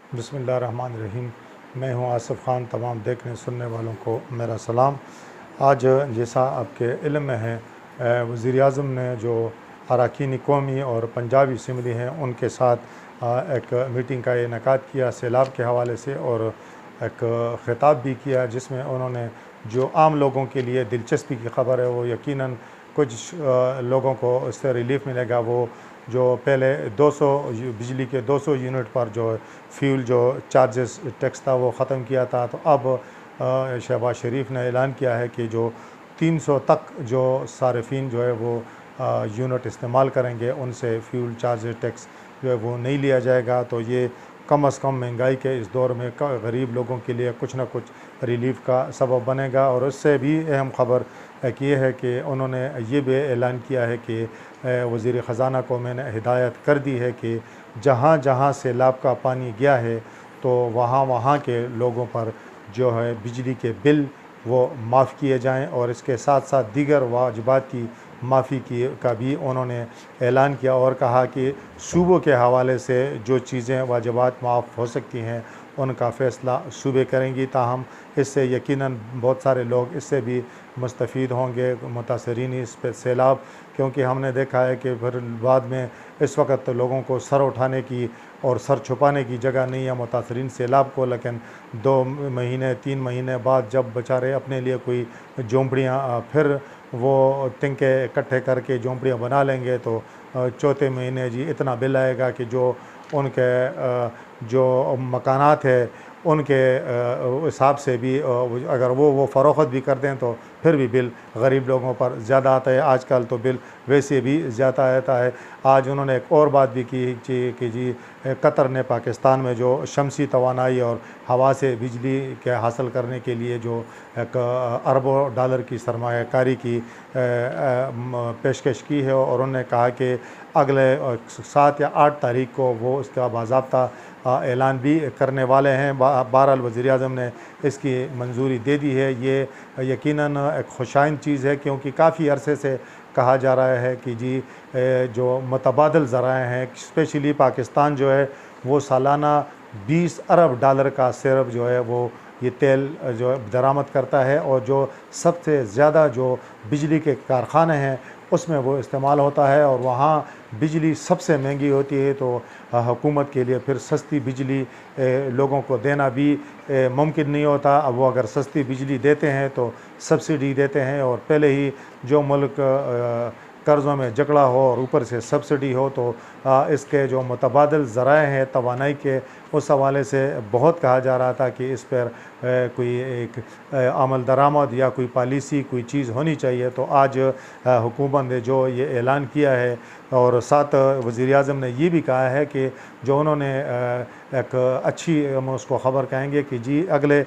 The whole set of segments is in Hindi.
बिस्मिल्लाहिर्रहमानिर्रहीम। मैं हूं आसिफ़ ख़ान। तमाम देखने सुनने वालों को मेरा सलाम। आज जैसा आपके इल्म में है, वज़ीर-ए-आज़म ने जो अरकान कौमी और पंजाबी असम्बली हैं उनके साथ एक मीटिंग का इनेकाद किया सैलाब के हवाले से, और एक ख़िताब भी किया जिसमें उन्होंने जो आम लोगों के लिए दिलचस्पी की ख़बर है वो यकीनन कुछ लोगों को इससे रिलीफ़ मिलेगा। वो जो पहले 200 बिजली के 200 यूनिट पर जो फ्यूल जो चार्जेस टैक्स था वो ख़त्म किया था, तो अब शहबाज शरीफ ने ऐलान किया है कि जो 300 तक जो सार्फिन जो है वो यूनिट इस्तेमाल करेंगे उनसे फ्यूल चार्जेस टैक्स जो है वो नहीं लिया जाएगा। तो ये कम से कम महंगाई के इस दौर में गरीब लोगों के लिए कुछ ना कुछ रिलीफ़ का सबब बनेगा। और उससे भी अहम ख़बर एक ये है कि उन्होंने ये भी ऐलान किया है कि वज़ीर ख़ज़ाना को मैंने हिदायत कर दी है कि जहाँ जहाँ सैलाब का पानी गया है तो वहाँ वहाँ के लोगों पर जो है बिजली के बिल वो माफ़ किए जाएं, और इसके साथ साथ दीगर वाजिबात की माफ़ी की का भी उन्होंने ऐलान किया और कहा कि सूबों के हवाले से जो चीज़ें वाजिबात माफ़ हो सकती हैं उनका फ़ैसला सूबे करेंगी। ताहम इससे यकीनन बहुत सारे लोग इससे भी मुस्तफ़ीद होंगे, मुतासरीन इस पे सैलाब, क्योंकि हमने देखा है कि फिर बाद में इस वक्त तो लोगों को सर उठाने की और सर छुपाने की जगह नहीं है मुतासरीन सैलाब को, लेकिन 2 महीने 3 महीने बाद जब बेचारे अपने लिए कोई झोंपड़ियाँ फिर वो तिनके इकट्ठे करके झोंपड़ियाँ बना लेंगे तो चौथे महीने जी इतना बिल आएगा कि जो उनके जो मकानात है उनके हिसाब से भी अगर वो फ़रोख्त भी कर दें तो फिर भी बिल गरीब लोगों पर ज़्यादा आता है। आजकल तो बिल वैसे भी ज़्यादा आता है। आज उन्होंने एक और बात भी की कि जी कतर ने पाकिस्तान में जो शमसी तवानाई और हवा से बिजली के हासिल करने के लिए जो एक अरबों डॉलर की सरमायाकारी की पेशकश की है, और उन्होंने कहा कि अगले 7 या 8 तारीख को वो इसका बाज़ाब्ता ऐलान भी करने वाले हैं। बहरहाल वज़ीर-ए-आज़म ने इसकी मंजूरी दे दी है। ये यकीनन एक खुशाइन चीज़ है, क्योंकि काफ़ी अरसे से कहा जा रहा है कि जी जो मुतबादिल ज़राए हैं, स्पेशली पाकिस्तान जो है वो सालाना 20 अरब डॉलर का सिर्फ जो है वो ये तेल जो है दरामद करता है, और जो सबसे ज़्यादा जो बिजली के कारखाने हैं उसमें वो इस्तेमाल होता है, और वहाँ बिजली सबसे महंगी होती है। तो हुकूमत के लिए फिर सस्ती बिजली लोगों को देना भी मुमकिन नहीं होता। अब वो अगर सस्ती बिजली देते हैं तो सब्सिडी देते हैं, और पहले ही जो मुल्क कर्ज़ों में जकड़ा हो और ऊपर से सब्सिडी हो, तो इसके जो मुतबादिल ज़राए हैं तवानाई के, उस हवाले से बहुत कहा जा रहा था कि इस पर कोई एक अमल दरामद या कोई पॉलिसी कोई चीज़ होनी चाहिए। तो आज हुकूमत ने जो ये ऐलान किया है, और साथ वज़ीर-ए-आज़म ने ये भी कहा है कि जो उन्होंने एक अच्छी हम उसको ख़बर कहेंगे कि जी अगले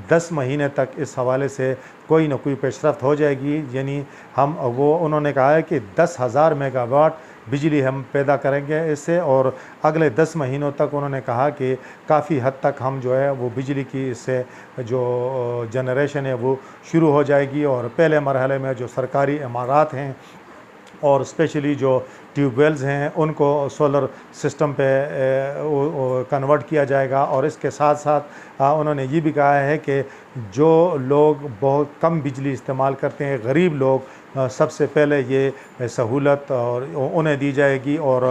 10 महीने तक इस हवाले से कोई ना कोई पेशरफ्त हो जाएगी। यानी हम वो उन्होंने कहा है कि 10,000 मेगावाट बिजली हम पैदा करेंगे इससे, और अगले 10 महीनों तक उन्होंने कहा कि काफ़ी हद तक हम जो है वो बिजली की इससे जो जनरेशन है वो शुरू हो जाएगी। और पहले मरहले में जो सरकारी इमारत हैं और स्पेशली जो ट्यूबवेल्स हैं उनको सोलर सिस्टम पे कन्वर्ट किया जाएगा। और इसके साथ साथ उन्होंने ये भी कहा है कि जो लोग बहुत कम बिजली इस्तेमाल करते हैं, गरीब लोग, सबसे पहले ये सहूलत और उन्हें दी जाएगी। और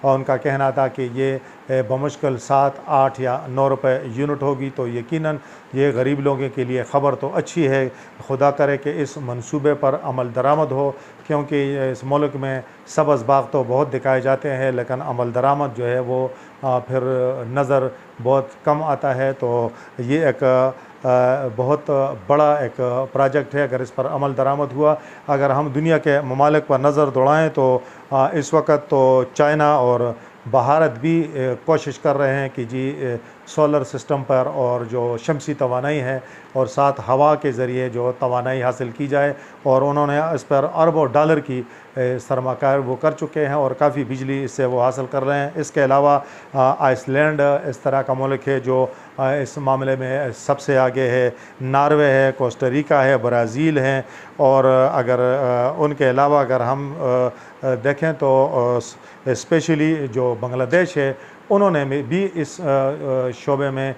उनका कहना था कि ये बमुश्किल 7, 8 या 9 रुपए यूनिट होगी। तो यकीनन ये गरीब लोगों के लिए ख़बर तो अच्छी है। खुदा करे कि इस मंसूबे पर अमल दरामद हो, क्योंकि इस मुल्क में सब्ज़ बाग तो बहुत दिखाए जाते हैं लेकिन अमल दरामद जो है वो फिर नज़र बहुत कम आता है। तो ये एक बहुत बड़ा एक प्रोजेक्ट है। अगर इस पर अमल दरामद हुआ, अगर हम दुनिया के ममालिक पर नज़र दौड़ाएँ तो इस वक्त तो चाइना और भारत भी कोशिश कर रहे हैं कि जी सोलर सिस्टम पर और जो शमसी तवानाई है और साथ हवा के ज़रिए जो तवानाई हासिल की जाए, और उन्होंने इस पर अरबों डॉलर की सरमाकार वो कर चुके हैं और काफ़ी बिजली इससे वो हासिल कर रहे हैं। इसके अलावा आइसलैंड इस तरह का मुल्क है जो इस मामले में सबसे आगे है, नॉर्वे है, कोस्टारिका है, ब्राज़ील है। और अगर उनके अलावा अगर हम देखें तो स्पेशली जो बांग्लादेश है उन्होंने भी इस शोबे में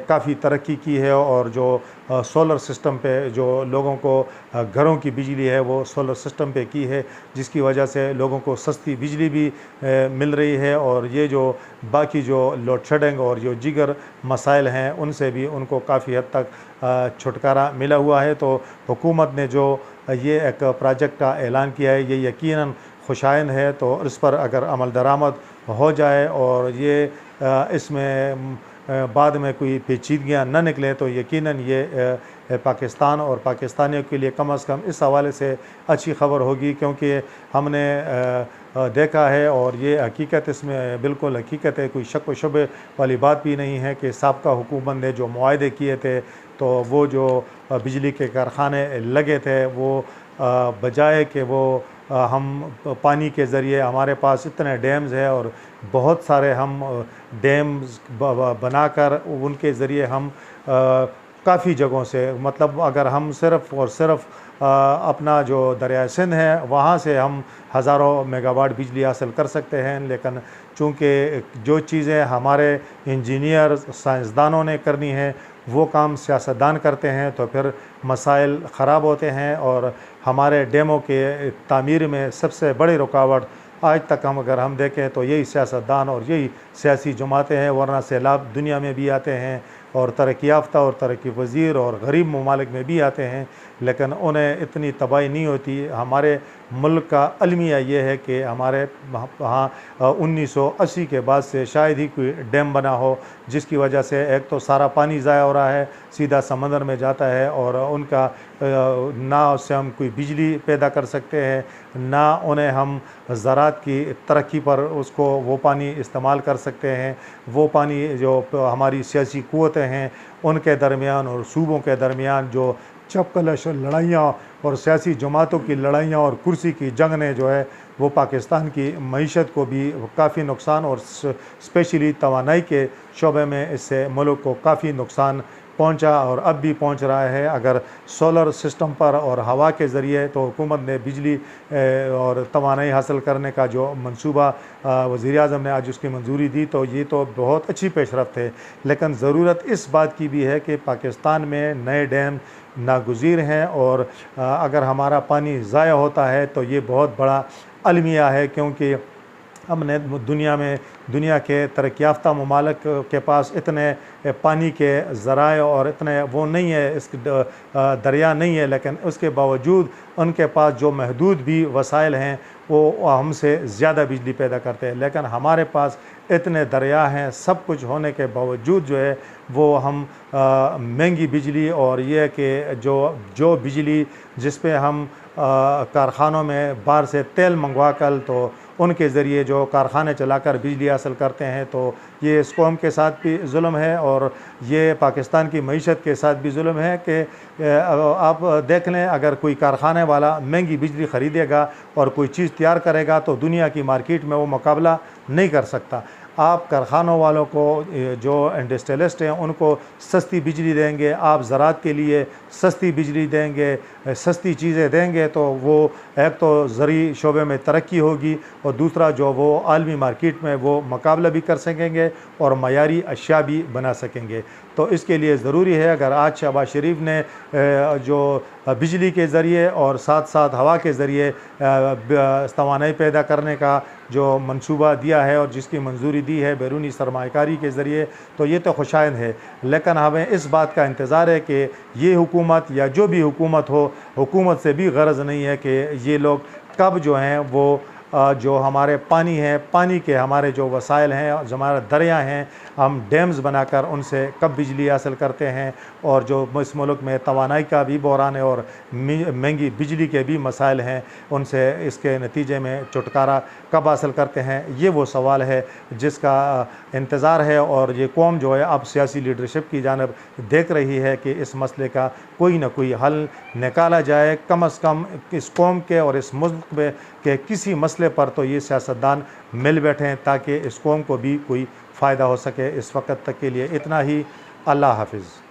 काफ़ी तरक्की की है, और जो सोलर सिस्टम पे जो लोगों को घरों की बिजली है वो सोलर सिस्टम पे की है, जिसकी वजह से लोगों को सस्ती बिजली भी मिल रही है, और ये जो बाकी जो लोड शेडिंग और जो दीगर मसाइल हैं उनसे भी उनको काफ़ी हद तक छुटकारा मिला हुआ है। तो हुकूमत ने जो ये एक प्रोजेक्ट का ऐलान किया है ये यकीनन खुशाइन है, तो इस पर अगर अमल दरामद हो जाए और ये इसमें बाद में कोई पेचीदगियाँ न निकलें तो यकीनन ये पाकिस्तान और पाकिस्तानियों के लिए कम अज़ कम इस हवाले से अच्छी ख़बर होगी, क्योंकि हमने देखा है और ये हकीकत, इसमें बिल्कुल हकीकत है, कोई शक व शुबे वाली बात भी नहीं है कि साबका हुकूमत ने जो मुआहदे किए थे तो वो जो बिजली के कारखाने लगे थे वो बजाय कि वो हम पानी के ज़रिए, हमारे पास इतने डैम्स है और बहुत सारे हम डैम्स बनाकर उनके ज़रिए हम काफ़ी जगहों से, मतलब अगर हम सिर्फ़ और सिर्फ अपना जो दरिया सिंध है वहाँ से हम हज़ारों मेगावाट बिजली हासिल कर सकते हैं, लेकिन चूँकि जो चीज़ें हमारे इंजीनियर साइंसदानों ने करनी है वो काम सियासतदान करते हैं तो फिर मसाइल ख़राब होते हैं, और हमारे डैमों के तामीर में सबसे बड़ी रुकावट आज तक अगर हम देखें तो यही सियासतदान और यही सियासी जमातें हैं, वरना सैलाब दुनिया में भी आते हैं और तरक्की याफ्ता और तरक्की पज़ीर और गरीब ममालिक में भी आते हैं, लेकिन उन्हें इतनी तबाही नहीं होती। हमारे मुल्क का अलमिया ये है कि हमारे वहाँ 1980 के बाद से शायद ही कोई डैम बना हो, जिसकी वजह से एक तो सारा पानी ज़ाया हो रहा है, सीधा समंदर में जाता है, और उनका ना उससे हम कोई बिजली पैदा कर सकते हैं, ना उन्हें हम ज़राअत की तरक्की पर उसको वो पानी इस्तेमाल कर सकते हैं। वो पानी जो हमारी सियासी क़ुव्वतें हैं उनके दरमियान और सूबों के दरमियान जो चपकलश लड़ाइयाँ और सियासी जमातों की लड़ाइयाँ और कुर्सी की जंग ने जो है वो पाकिस्तान की मईशत को भी काफ़ी नुकसान, और स्पेशली तवानाई के शोबे में इससे मुल्क को काफ़ी नुकसान पहुंचा और अब भी पहुंच रहा है। अगर सोलर सिस्टम पर और हवा के ज़रिए तो हुकूमत ने बिजली और तवानाई हासिल करने का जो मंसूबा वज़ीर-ए-आज़म ने आज उसकी मंजूरी दी, तो ये तो बहुत अच्छी पेशरफ्त है, लेकिन ज़रूरत इस बात की भी है कि पाकिस्तान में नए डैम नागुज़ीर हैं, और अगर हमारा पानी ज़ाया होता है तो ये बहुत बड़ा अलमिया है, क्योंकि हमने दुनिया के तरक्की याफ्ता ममालिक के पास इतने पानी के ज़राए और इतने वो नहीं है, इस दरिया नहीं है, लेकिन उसके बावजूद उनके पास जो महदूद भी वसाइल हैं वो हमसे ज़्यादा बिजली पैदा करते हैं। लेकिन हमारे पास इतने दरिया हैं, सब कुछ होने के बावजूद जो है वो हम महंगी बिजली, और ये कि जो बिजली जिस पे हम कारखानों में बाहर से तेल मंगवा कर तो उनके ज़रिए जो कारखाने चलाकर बिजली हासिल करते हैं, तो ये इस कौम के साथ भी जुल्म है और ये पाकिस्तान की मईशत के साथ भी जुल्म है कि आप देख लें, अगर कोई कारखाने वाला महंगी बिजली ख़रीदेगा और कोई चीज़ तैयार करेगा तो दुनिया की मार्केट में वो मुकाबला नहीं कर सकता। आप कारखानों वालों को, जो इंडस्ट्रियलिस्ट हैं, उनको सस्ती बिजली देंगे, आप ज़राअत के लिए सस्ती बिजली देंगे, सस्ती चीज़ें देंगे, तो वो एक तो ज़रूरी शोबे में तरक्की होगी और दूसरा जो वो आलमी मार्केट में वो मुकाबला भी कर सकेंगे और मयारी अशिया भी बना सकेंगे। तो इसके लिए ज़रूरी है, अगर आज शहबाज शरीफ ने जो बिजली के ज़रिए और साथ साथ हवा के ज़रिए तवानाई पैदा करने का जो मंसूबा दिया है और जिसकी मंजूरी दी है बैरूनी सरमायाकारी के ज़रिए, तो ये तो खुशाइन है, लेकिन हमें इस बात का इंतज़ार है कि ये हुकूमत या जो भी हुकूमत हो, हुकूमत से भी गरज नहीं है कि ये लोग कब जो हैं वो जो हमारे पानी है, पानी के हमारे जो वसाइल हैं, जो हमारे दरिया हैं, हम डैम्स बनाकर उनसे कब बिजली हासिल करते हैं, और जो इस मुल्क में तवानाई का भी बहरान है और महंगी बिजली के भी मसाइल हैं, उनसे इसके नतीजे में छुटकारा कब हासिल करते हैं, ये वो सवाल है जिसका इंतज़ार है। और ये कौम जो है अब सियासी लीडरशिप की जानब देख रही है कि इस मसले का कोई ना कोई हल निकाला जाए, कम अज़ कम इस कौम के और इस मुल्क में के किसी मसले पर तो ये सियासतदान मिल बैठें ताकि इस कौम को भी कोई फ़ायदा हो सके। इस वक्त तक के लिए इतना ही। अल्लाह हाफ़िज़।